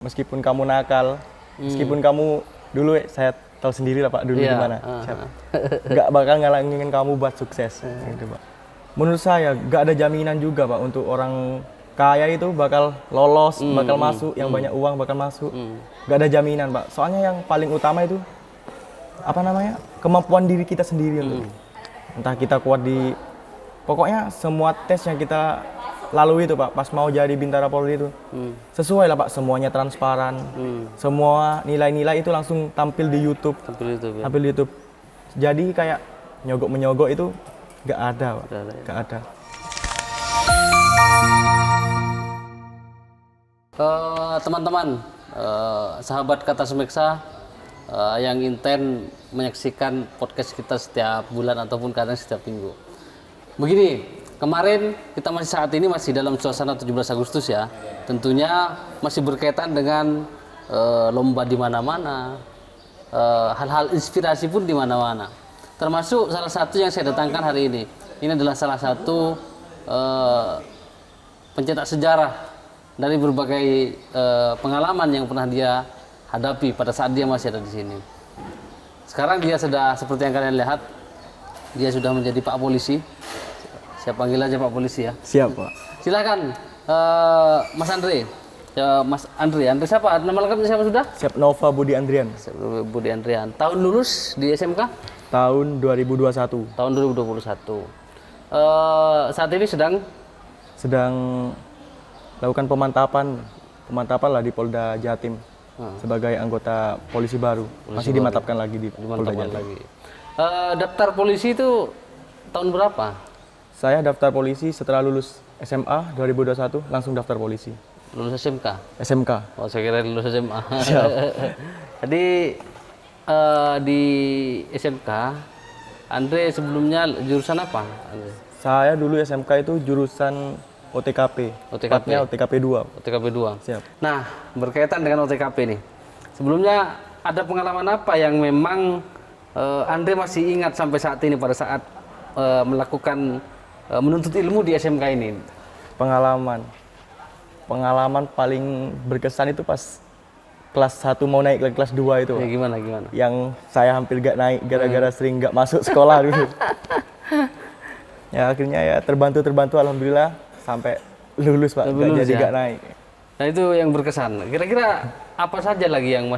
Meskipun kamu nakal, meskipun kamu dulu saya tahu sendiri lah Pak dulu gimana. Nggak bakal ngalangin kamu buat sukses gitu Pak. Menurut saya nggak ada jaminan juga Pak untuk orang kaya itu bakal lolos, bakal masuk, yang banyak uang bakal masuk. Nggak ada jaminan Pak. Soalnya yang paling utama itu apa namanya, kemampuan diri kita sendiri untuk entah kita kuat di, pokoknya semua tes yang kita lalui itu Pak, pas mau jadi Bintara Polri itu sesuai lah Pak, semuanya transparan, semua nilai-nilai itu langsung tampil di YouTube, tampil di YouTube. Jadi kayak nyogok-menyogok itu nggak ada Pak, nggak ada. Teman-teman, sahabat Kata Sumeksa yang intent menyaksikan podcast kita setiap bulan ataupun kadang setiap minggu. Begini, kemarin kita saat ini masih dalam suasana 17 Agustus ya. Tentunya masih berkaitan dengan lomba di mana-mana, hal-hal inspirasi pun di mana-mana. Termasuk salah satu yang saya datangkan hari ini. Ini adalah salah satu pencetak sejarah dari berbagai pengalaman yang pernah dia hadapi pada saat dia masih ada di sini. Sekarang dia sudah seperti yang kalian lihat, dia sudah menjadi Pak Polisi. Saya panggil aja Pak Polisi ya. Siap Pak. Silakan Mas Andre. Ya, Mas Andre siapa? Nama lengkapnya siapa sudah? Siap, Nova Budi Andrian. Budi Andrian. Tahun lulus di SMK? Tahun 2021. Tahun 2021. Saat ini sedang lakukan pemantapan lah di Polda Jatim sebagai anggota polisi baru. Masih dimantapkan lagi di Polda Jatim. Daftar polisi itu tahun berapa? Saya daftar polisi setelah lulus SMA 2021, langsung daftar polisi. Lulus SMK? SMK. Oh, saya kira lulus SMA. Siap. Jadi di SMK, Andre sebelumnya jurusan apa? Andre? Saya dulu SMK itu jurusan OTKP. Tepatnya OTKP 2. OTKP 2. Siap. Nah, berkaitan dengan OTKP nih. Sebelumnya ada pengalaman apa yang memang Andre masih ingat sampai saat ini pada saat melakukan menuntut ilmu di SMK ini? Pengalaman paling berkesan itu pas kelas 1 mau naik ke kelas 2 itu. Ya, gimana? Yang saya hampir gak naik gara-gara sering gak masuk sekolah dulu. Ya akhirnya ya terbantu alhamdulillah sampai lulus Pak, gak naik. Nah, itu yang berkesan. Kira-kira apa saja lagi yang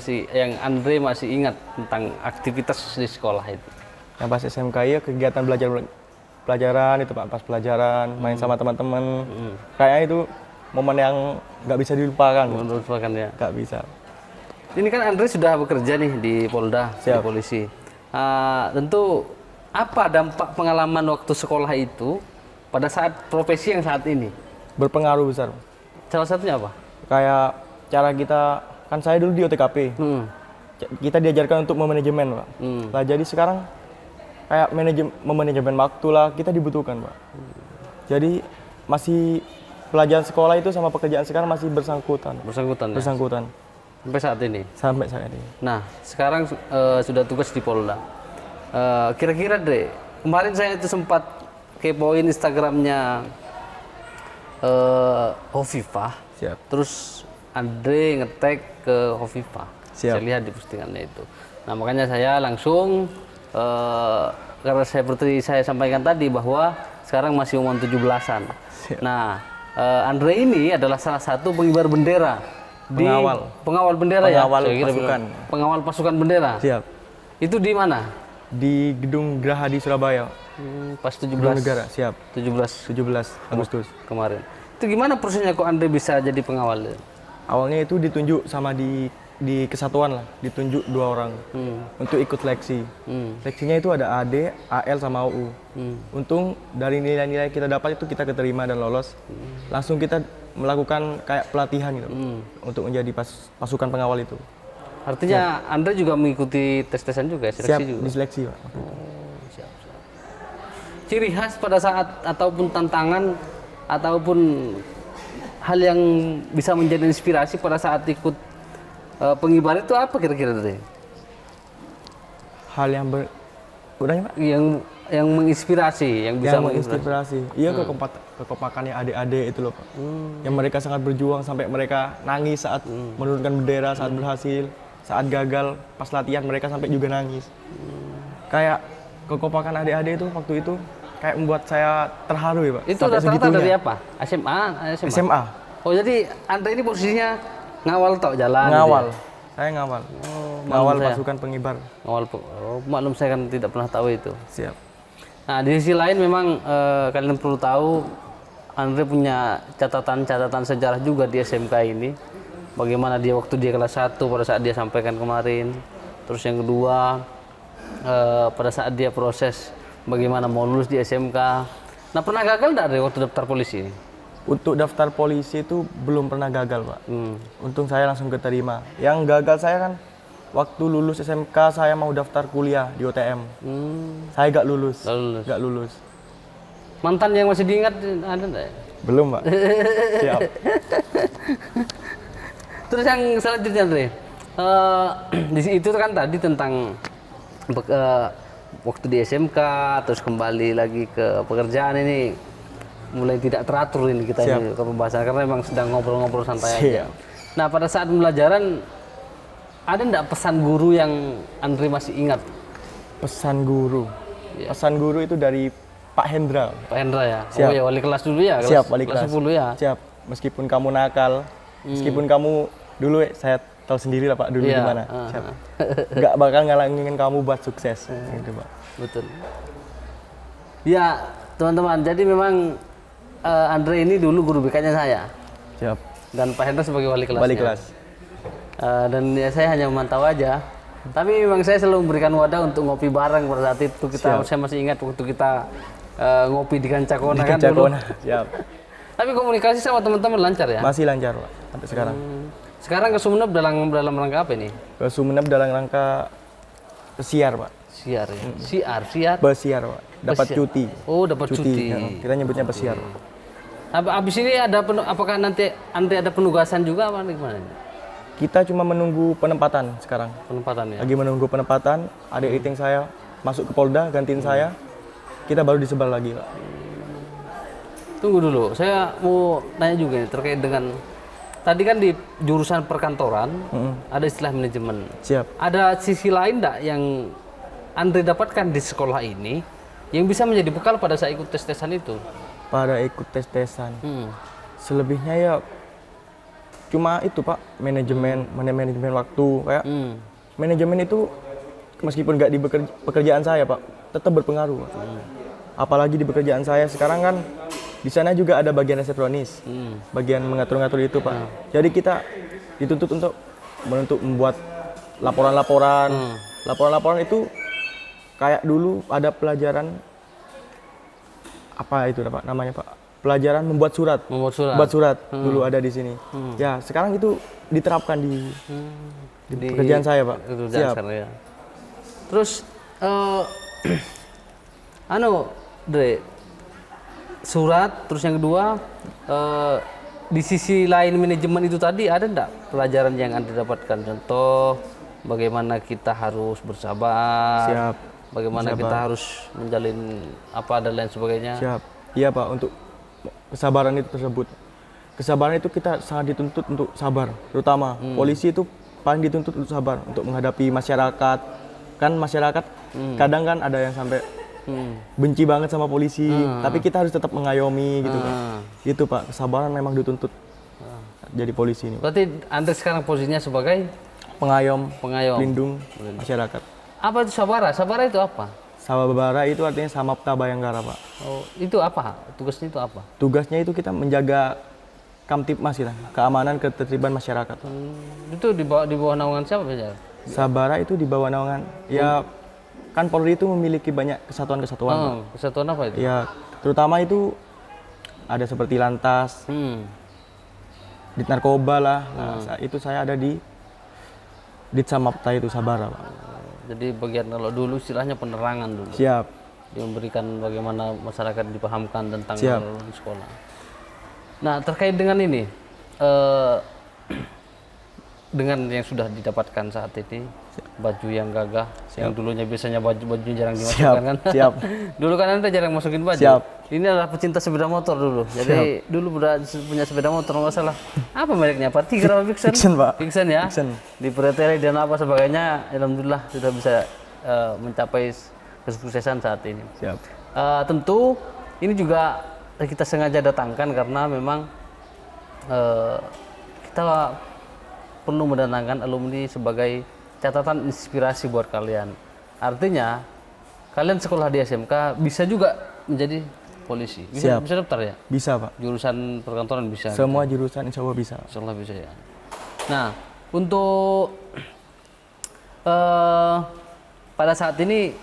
Andre masih ingat tentang aktivitas di sekolah itu? Yang pas SMK ya kegiatan pelajaran itu Pak, pas pelajaran main sama teman-teman. Kayaknya itu momen yang nggak bisa dilupakan. Melupakan ya? Nggak bisa. Ini kan Andre sudah bekerja nih di Polda, di polisi. Tentu apa dampak pengalaman waktu sekolah itu pada saat profesi yang saat ini? Berpengaruh besar. Salah satunya apa? Kayak cara kita, kan saya dulu di OTKP. Kita diajarkan untuk memanajemen Pak. Nah jadi sekarang kayak manajemen waktu lah kita dibutuhkan Pak. Jadi masih pelajaran sekolah itu sama pekerjaan sekarang masih bersangkutan. Ya? Bersangkutan. Sampai saat ini? Sampai saat ini. Nah, sekarang sudah tugas di Polda. Kira-kira deh, kemarin saya itu sempat kepoin Instagramnya Hovifah. Siap. Terus Andre nge-tag ke Hovifah. Siap. Saya lihat di postingannya itu. Nah, makanya saya langsung karena seperti saya sampaikan tadi bahwa sekarang masih umur 17-an. Nah, Andre ini adalah salah satu pengibar bendera, pengawal bendera, pengawal pasukan bendera. Siap. Itu di mana? Di Gedung Geraha di Surabaya. Pas 17 negara. Siap. 17 Agustus kemarin. Itu gimana prosesnya kok Andre bisa jadi pengawal? Awalnya itu ditunjuk sama di kesatuan lah, ditunjuk 2 orang untuk ikut seleksi. Seleksinya itu ada AD, AL sama UU. Untung dari nilai-nilai kita dapat itu kita keterima dan lolos. Langsung kita melakukan kayak pelatihan gitu untuk menjadi pasukan pengawal itu. Artinya Andre juga mengikuti tes-tesan juga, seleksi juga? Diseleksi Pak. Siap. Ciri khas pada saat ataupun tantangan ataupun hal yang bisa menjadi inspirasi pada saat ikut pengibar itu apa kira-kira tadi? Hal yang yang menginspirasi, yang bisa Yang menginspirasi. Iya, kekompakannya adik-adik itu loh Pak. Yang mereka sangat berjuang sampai mereka nangis saat menurunkan bendera, saat berhasil, saat gagal pas latihan mereka sampai juga nangis. Kayak kekompakan adik-adik itu waktu itu kayak membuat saya terharu ya Pak. Itu Sampai rata-rata segitunya. dari apa? SMA? SMA. Oh jadi Andre ini posisinya ngawal tok jalan? Ngawal. Gitu ya? Saya ngawal. maklum Ngawal saya. pasukan pengibar. Maklum saya kan tidak pernah tahu itu. Siap. Nah di sisi lain memang kalian perlu tahu Andre punya catatan sejarah juga di SMK ini. Bagaimana dia waktu dia kelas 1 pada saat dia sampaikan kemarin. Terus yang kedua pada saat dia proses bagaimana mau lulus di SMK. Nah pernah gagal enggak dari waktu daftar polisi ini? Untuk daftar polisi itu belum pernah gagal Pak. Untung saya langsung keterima. Yang gagal saya kan waktu lulus SMK saya mau daftar kuliah di OTM. Saya gak lulus. Gak lulus. Mantan yang masih diingat ada enggak? Belum Pak. Siap. Terus yang selanjutnya Andre, itu kan tadi tentang waktu di SMK, terus kembali lagi ke pekerjaan ini mulai tidak teratur ini kita ini ke pembahasan karena memang sedang ngobrol-ngobrol santai aja. Nah pada saat pembelajaran ada enggak pesan guru yang Andre masih ingat? Pesan guru. Pesan guru itu dari Pak Hendra. Pak Hendra ya. Siap. Oh ya wali kelas dulu ya. Siap, wali kelas 10 ya. Siap. Meskipun kamu nakal, meskipun kamu dulu saya tahu sendiri lah Pak dulu gimana. Siap. Nggak bakal ngalangin kamu buat sukses. Gitu Pak. Betul. Ya teman-teman, jadi memang Andre ini dulu guru BK-nya saya. Siap. Dan Pak Hendra sebagai wali kelasnya. Wali kelas. Dan ya saya hanya memantau aja. Tapi memang saya selalu memberikan wadah untuk ngopi bareng pada saat itu. Saya masih ingat waktu kita ngopi di Kancakona kan dulu. Siap. Tapi komunikasi sama teman-teman lancar ya? Masih lancar Pak, sampai sekarang. Sekarang ke Sumeneb dalam rangka apa nih? Ke Sumeneb dalam rangka pesiar Pak. Siar ya? Siar? Pesiar Pak. Dapat cuti. Oh dapat cuti. Ya. Kita nyebutnya pesiar. Habis ini apakah nanti ada penugasan juga apa gimana? Kita cuma menunggu penempatan sekarang. Penempatan ya? Lagi menunggu penempatan, adik iting saya masuk ke Polda, gantiin saya. Kita baru disebar lagi Pak. Tunggu dulu, saya mau nanya juga nih terkait dengan tadi kan di jurusan perkantoran ada istilah manajemen. Siap. Ada sisi lain enggak yang Andre dapatkan di sekolah ini yang bisa menjadi bekal pada saat ikut tes-tesan itu? Pada ikut tes-tesan. Selebihnya ya cuma itu Pak, manajemen waktu kayak manajemen itu meskipun nggak di pekerjaan saya Pak, tetap berpengaruh Pak. Apalagi di pekerjaan saya sekarang kan di sana juga ada bagian resepsionis, bagian mengatur-ngatur itu Pak. Jadi kita dituntut untuk membuat laporan-laporan. Laporan-laporan itu kayak dulu ada pelajaran apa itu Pak namanya Pak? Pelajaran membuat surat. Membuat surat dulu ada di sini. Ya sekarang itu diterapkan di pekerjaan saya Pak. Siap. Ya. Terus Dre, surat, terus yang kedua di sisi lain manajemen itu tadi ada enggak pelajaran yang Anda dapatkan? Contoh bagaimana kita harus bersabar, Siap. Bagaimana kita harus menjalin apa dan lain sebagainya. Siap. Iya Pak, untuk kesabaran itu tersebut. Kesabaran itu kita sangat dituntut untuk sabar, terutama polisi itu paling dituntut untuk sabar untuk menghadapi masyarakat. Kan masyarakat kadang kan ada yang sampai benci banget sama polisi, tapi kita harus tetap mengayomi gitu Pak. Gitu Pak, kesabaran memang dituntut jadi polisi ini. Berarti Andre sekarang posisinya sebagai pengayom, pelindung masyarakat. Apa itu sabara? Sabara itu apa? Sabara itu artinya Samapta Bayanggara Pak. Oh, itu apa? Tugasnya itu apa? Tugasnya itu kita menjaga Kamtipmas kita, keamanan ketertiban masyarakat. Itu di bawah naungan siapa biasa? Sabara itu di bawah naungan ya kan Polri itu memiliki banyak kesatuan-kesatuan. Kesatuan apa itu? Ya, terutama itu ada seperti Lantas, Dit Narkoba lah. Nah, itu saya ada di Dit Samapta itu Sabara Pak. Jadi bagian kalau dulu istilahnya penerangan dulu. Siap. Dia memberikan bagaimana masyarakat dipahamkan tentang di sekolah. Nah terkait dengan ini, dengan yang sudah didapatkan saat ini, baju yang gagah, yang dulunya biasanya baju-bajunya jarang dimasukkan kan? Siap. Dulu kan Anda jarang masukin baju. Siap. Ini adalah pecinta sepeda motor dulu. Jadi dulu punya sepeda motor nggak salah. Apa mereknya? Pak Tiger apa Vixen? Vixen, Pak. Vixen ya. Vixen. Di Preteli dan apa sebagainya, alhamdulillah sudah bisa mencapai kesuksesan saat ini. Siap. Tentu ini juga kita sengaja datangkan karena memang kita perlu mendatangkan alumni sebagai catatan inspirasi buat kalian. Artinya kalian sekolah di SMK bisa juga menjadi polisi. Bisa, Siap. bisa daftar ya? Bisa, Pak. Jurusan perkantoran bisa. Semua jurusan insya Allah bisa. Insya Allah bisa ya. Nah, untuk pada saat ini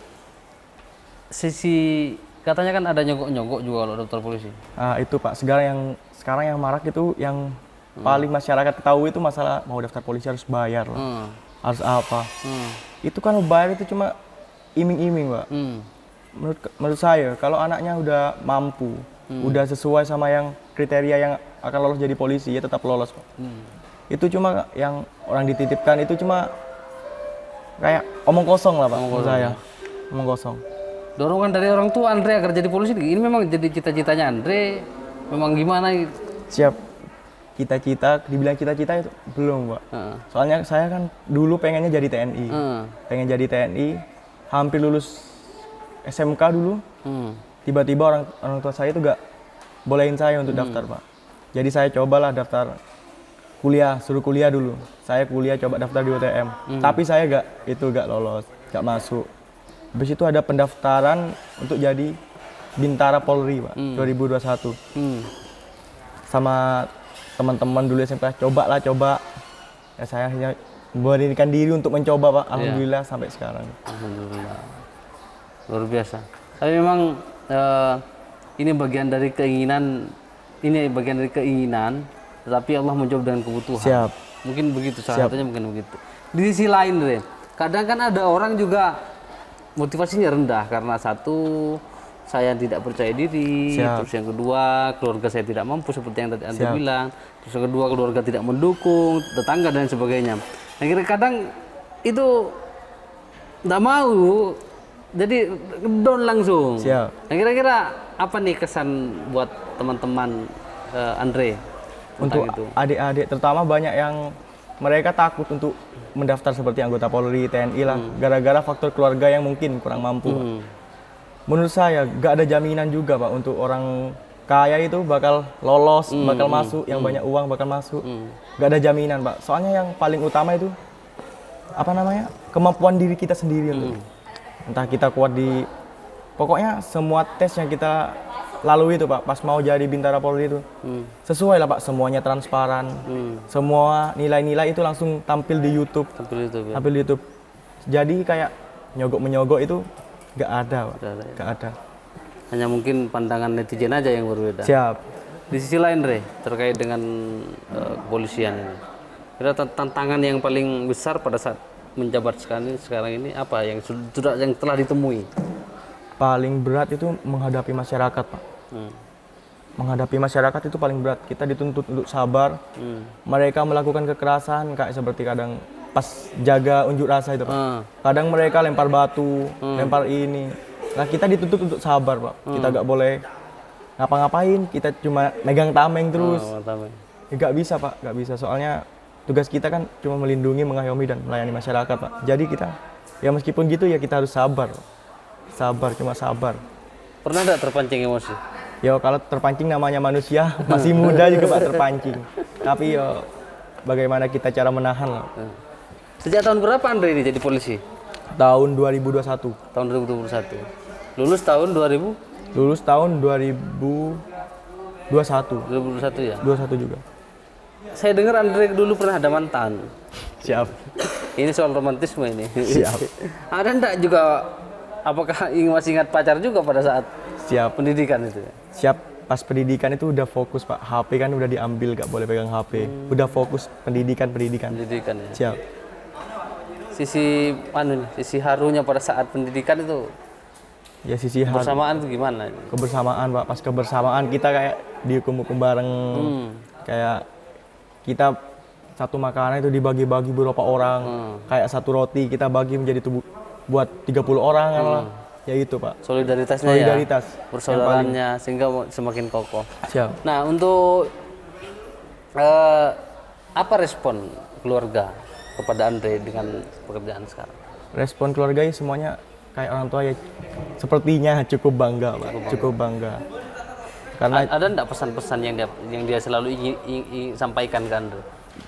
sisi katanya kan ada nyogok-nyogok juga kalau daftar polisi. Itu Pak, sekarang yang marak itu yang paling masyarakat tahu itu masalah mau daftar polisi harus bayar lah. Harus apa? Itu kan bayar itu cuma iming-iming, Pak. Menurut saya kalau anaknya udah mampu, udah sesuai sama yang kriteria yang akan lolos jadi polisi, ya tetap lolos, Pak. Itu cuma yang orang dititipkan itu cuma kayak omong kosong lah, Pak. Menurut saya omong kosong. Dorongan dari orang tua Andre agar jadi polisi ini memang jadi cita-citanya Andre, memang gimana? Siap. Cita-cita, dibilang cita-cita itu belum, Pak. Soalnya saya kan dulu pengennya jadi TNI. Pengen jadi TNI, hampir lulus SMK dulu. Tiba-tiba orang tua saya itu gak bolehin saya untuk daftar, Pak. Jadi saya cobalah daftar kuliah, suruh kuliah dulu. Saya kuliah coba daftar di UTM. Tapi saya gak lolos, gak masuk. Habis itu ada pendaftaran untuk jadi Bintara Polri, Pak, 2021. Sama teman-teman dulu SMK, coba. Ya saya hanya memberanikan diri untuk mencoba, Pak. Alhamdulillah sampai sekarang. Alhamdulillah. Luar biasa. Tapi memang ini bagian dari keinginan, tetapi Allah menjawab dengan kebutuhan. Siap. Mungkin begitu, salah satunya mungkin begitu. Di sisi lain, Re, kadang kan ada orang juga motivasinya rendah karena satu, saya tidak percaya diri, terus yang kedua keluarga saya tidak mampu seperti yang tadi Anda bilang, terus yang kedua keluarga tidak mendukung, tetangga dan sebagainya. Akhirnya kadang itu tidak mau, jadi down langsung. Nah, kira-kira apa nih kesan buat teman-teman Andre untuk itu? Adik-adik terutama banyak yang mereka takut untuk mendaftar seperti anggota Polri, TNI lah, gara-gara faktor keluarga yang mungkin kurang mampu. Menurut saya gak ada jaminan juga, Pak, untuk orang kaya itu bakal lolos, bakal masuk, yang banyak uang bakal masuk. Gak ada jaminan, Pak. Soalnya yang paling utama itu kemampuan diri kita sendiri. Entah kita kuat di, pokoknya semua tes yang kita lalui itu, Pak, pas mau jadi Bintara Polri itu sesuai lah, Pak. Semuanya transparan, semua nilai-nilai itu langsung tampil di YouTube. Tampil di YouTube. Jadi kayak nyogok-menyogok itu gak ada, Pak. Gak ada. Hanya mungkin pandangan netizen aja yang berbeda. Siap. Di sisi lain, Re, terkait dengan kepolisian ini, kira tantangan yang paling besar pada saat menjabat sekarang ini apa yang telah ditemui? Paling berat itu menghadapi masyarakat, Pak. Menghadapi masyarakat itu paling berat. Kita dituntut untuk sabar. Mereka melakukan kekerasan kayak seperti kadang pas jaga unjuk rasa itu, Pak. Kadang mereka lempar batu, lempar ini. Nah, kita dituntut untuk sabar, Pak. Kita gak boleh ngapa-ngapain, kita cuma megang tameng terus. Gak bisa, Pak, gak bisa. Soalnya tugas kita kan cuma melindungi, mengayomi, dan melayani masyarakat, Pak. Jadi kita, ya meskipun gitu ya kita harus sabar, Pak. Sabar, cuma sabar. Pernah nggak terpancing emosi? Ya kalau terpancing namanya manusia, masih muda juga, Pak, terpancing. Tapi ya bagaimana kita cara menahan lah. Sejak tahun berapa Andre ini jadi polisi? Tahun 2021. Tahun 2021. Lulus tahun 2000? Lulus tahun 2021. 2021 ya? 21 juga. Saya dengar Andre dulu pernah ada mantan. Siap. Ini soal romantisme ini. Siap. Ada enggak juga, apakah masih ingat pacar juga pada saat pendidikan itu? Siap. Pas pendidikan itu udah fokus, Pak. HP kan udah diambil, gak boleh pegang HP. Udah fokus pendidikan ya. Siap. Sisi harunya pada saat pendidikan itu, ya sisi kebersamaan itu gimana? Kebersamaan, Pak. Pas kebersamaan kita kayak dihukum-hukum bareng. Kayak kita satu makanan itu dibagi-bagi beberapa orang. Kayak satu roti kita bagi menjadi buat 30 orang lah. Ya itu Pak. Solidaritasnya Solidaritas. ya. Persaudaranya sehingga semakin kokoh. Siap. Nah, untuk apa respon keluarga kepada Andre dengan pekerjaan sekarang? Respon keluarga ya semuanya kayak orang tua ya sepertinya cukup bangga Pak. Cukup bangga. Karena Ada enggak pesan-pesan yang dia selalu ingin sampaikan ke Andre?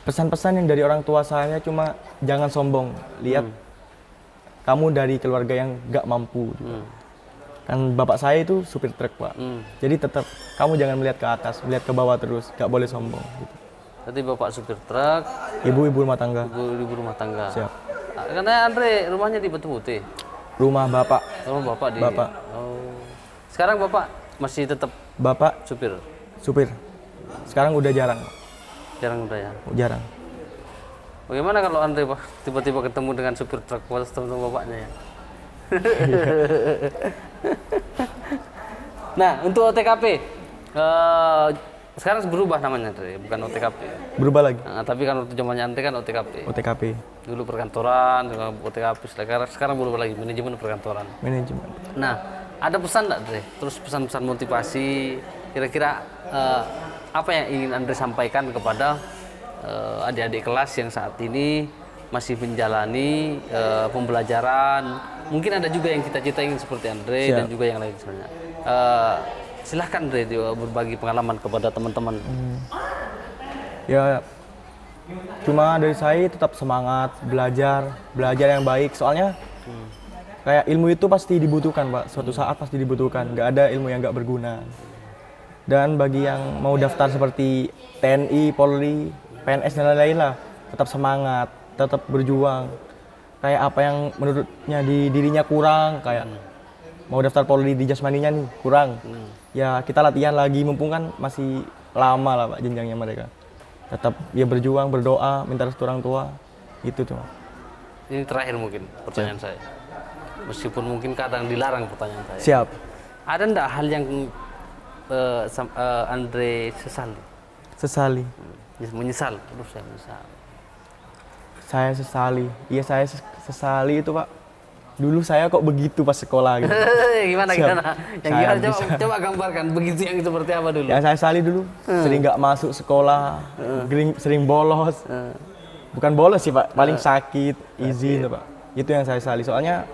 pesan-pesan yang dari orang tua saya cuma jangan sombong. Lihat kamu dari keluarga yang gak mampu. Kan bapak saya itu supir truk Pak. Jadi tetap kamu jangan melihat ke atas, melihat ke bawah terus, gak boleh sombong. Gitu. Jadi bapak supir truk, Ibu rumah tangga. ibu rumah tangga. Siap. Karena Andre rumahnya di Batu Putih. Rumah bapak. Rumah bapak di. Bapak. Oh. Sekarang bapak masih tetap Bapak supir. supir. Sekarang udah jarang. Jarang udah ya. Jarang. Bagaimana kalau Andre Pak tiba-tiba ketemu dengan supir truk ketemu bapaknya ya? Nah, untuk OTKP sekarang berubah namanya Andre, bukan OTKP. Berubah lagi. Nah, tapi kan waktu zamannya Andre kan OTKP. OTKP. Dulu perkantoran, OTKP. Sekarang berubah lagi manajemen perkantoran. Manajemen. Nah, ada pesan nggak Andre? Terus pesan-pesan motivasi, kira-kira apa yang ingin Andre sampaikan kepada adik-adik kelas yang saat ini masih menjalani pembelajaran? Mungkin ada juga yang cita-cita ingin seperti Andre. Siap. Dan juga yang lain misalnya. Silahkan Andre berbagi pengalaman kepada teman-teman. Ya cuma dari saya tetap semangat belajar yang baik. Soalnya kayak ilmu itu pasti dibutuhkan Pak. Suatu saat pasti dibutuhkan. Nggak ada ilmu yang nggak berguna. Dan bagi yang mau daftar seperti TNI, Polri, PNS dan lain-lain lah, tetap semangat, tetap berjuang. Kayak apa yang menurutnya di dirinya kurang, kayak mau daftar Polri di jasmaninya nih kurang. Ya kita latihan lagi, mumpung kan masih lama lah Pak jenjangnya mereka. Tetap ya berjuang, berdoa, minta restu orang tua, gitu tuh. Ini terakhir mungkin pertanyaan saya. Meskipun mungkin kadang dilarang pertanyaan saya. Siap. Ada enggak hal yang Andre sesali? Sesali. Menyesal. Aduh, saya menyesal. Saya sesali. Iya saya sesali itu Pak. Dulu saya kok begitu pas sekolah gitu. Gimana? Siap. Yang Saya gimana? Coba gambarkan begitu yang seperti apa dulu? Yang saya sesali dulu sering nggak masuk sekolah, sering bolos. Bukan bolos sih Pak, paling sakit, izin tuh Pak. Itu yang saya sesali. Soalnya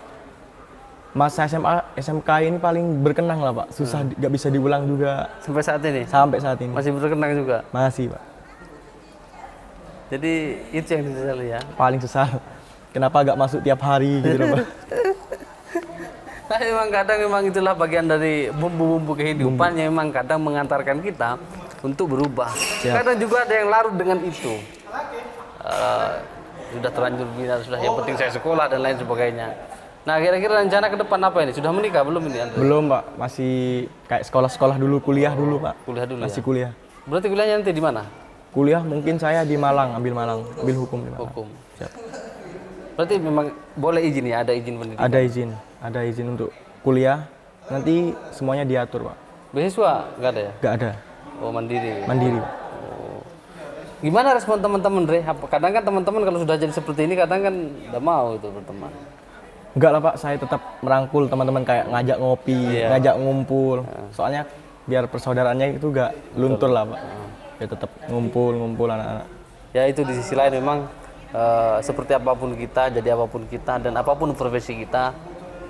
masa SMA, SMK ini paling berkenang lah Pak. Susah, nggak bisa diulang juga. Sampai saat ini? Sampai saat ini. Masih berkenang juga? Masih Pak. Jadi itu yang disesali ya? Paling sesal. Kenapa nggak masuk tiap hari gitu loh Pak. Nah, memang kadang memang itulah bagian dari bumbu-bumbu kehidupan yang memang kadang mengantarkan kita untuk berubah. Siap. Kadang juga ada yang larut dengan itu. Sudah terlanjur bina, sudah yang penting saya sekolah dan lain sebagainya. Nah, kira-kira rencana ke depan apa ini? Sudah menikah belum ini Andre? Belum Pak, masih kayak sekolah-sekolah dulu, kuliah dulu Pak. Kuliah dulu Masih ya? kuliah. Berarti kuliahnya nanti di mana? Kuliah mungkin saya di Malang, ambil hukum di Malang. Hukum. Siap. Berarti memang boleh izin ya? Ada izin pendidikan? Ada izin untuk kuliah. Nanti semuanya diatur Pak. Beasiswa nggak ada ya? Nggak ada, Oh, mandiri. mandiri Pak. Gimana respon teman-teman, Dre? Kadang kan teman-teman kalau sudah jadi seperti ini kadang kan nggak mau itu berteman. Enggak lah Pak, saya tetap merangkul teman-teman kayak ngajak ngopi, Iya. ngajak ngumpul. Soalnya biar persaudaraannya itu gak luntur lah Pak. Ya tetap ngumpul anak-anak. Ya itu di sisi lain memang seperti apapun kita, jadi apapun kita dan apapun profesi kita,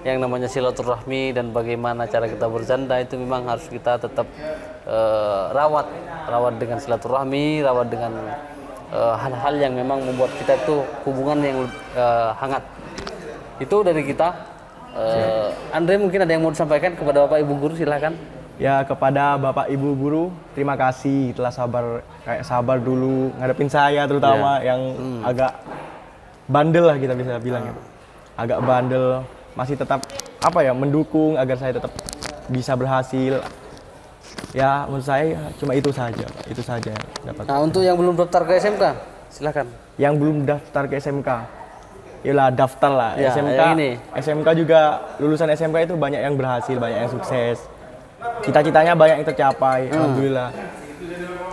yang namanya silaturahmi dan bagaimana cara kita bercanda itu memang harus kita tetap rawat dengan silaturahmi, rawat dengan hal-hal yang memang membuat kita itu hubungan yang hangat. Itu dari kita. Andre mungkin ada yang mau disampaikan kepada Bapak Ibu guru, silakan. Ya kepada Bapak Ibu guru, terima kasih telah sabar dulu ngadepin saya terutama yang agak bandel lah kita bisa bilang gitu. Agak bandel, masih tetap mendukung agar saya tetap bisa berhasil. Ya menurut saya cuma itu saja yang dapat. Nah, untuk yang belum daftar ke SMK, silakan. Yang belum daftar ke SMK, yalah daftar lah. Ya, SMK juga lulusan SMK itu banyak yang berhasil, banyak yang sukses. Cita-citanya banyak yang tercapai, alhamdulillah.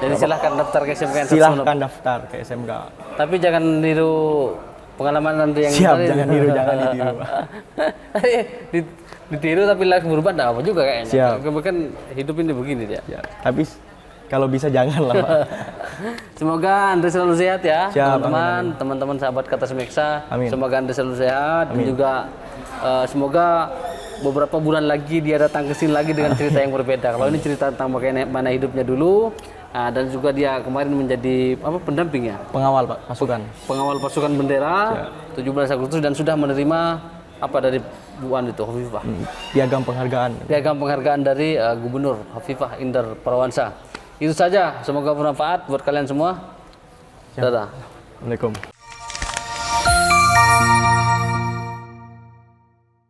Jadi silahkan daftar ke SMK yang 196. Silahkan daftar ke SMK. Tapi jangan niru pengalaman nanti yang Siap, tadi. jangan ditiru, jangan ditiru, Pak. Ditiru tapi langsung berubah enggak apa juga kayaknya. Siap. Kan hidup ini begini dia. Ya, tapi kalau bisa jangan lah, Pak. Semoga Andre selalu sehat ya, Siap, teman-teman, teman-teman sahabat Kata Semeksa. Amin. Semoga Andre selalu sehat dan juga semoga beberapa bulan lagi dia datang ke sini lagi dengan cerita yang berbeda. Kalau ini cerita tentang bagaimana hidupnya dulu, dan juga dia kemarin menjadi pendamping ya, Pengawal, Pak, pasukan. pengawal pasukan bendera 17 Agustus dan sudah menerima apa dari Bu An itu Hovifah. Piagam penghargaan. Piagam penghargaan dari Gubernur Hovifah Indar Parawansa. Itu saja, semoga bermanfaat buat kalian semua. Dadah. Assalamualaikum.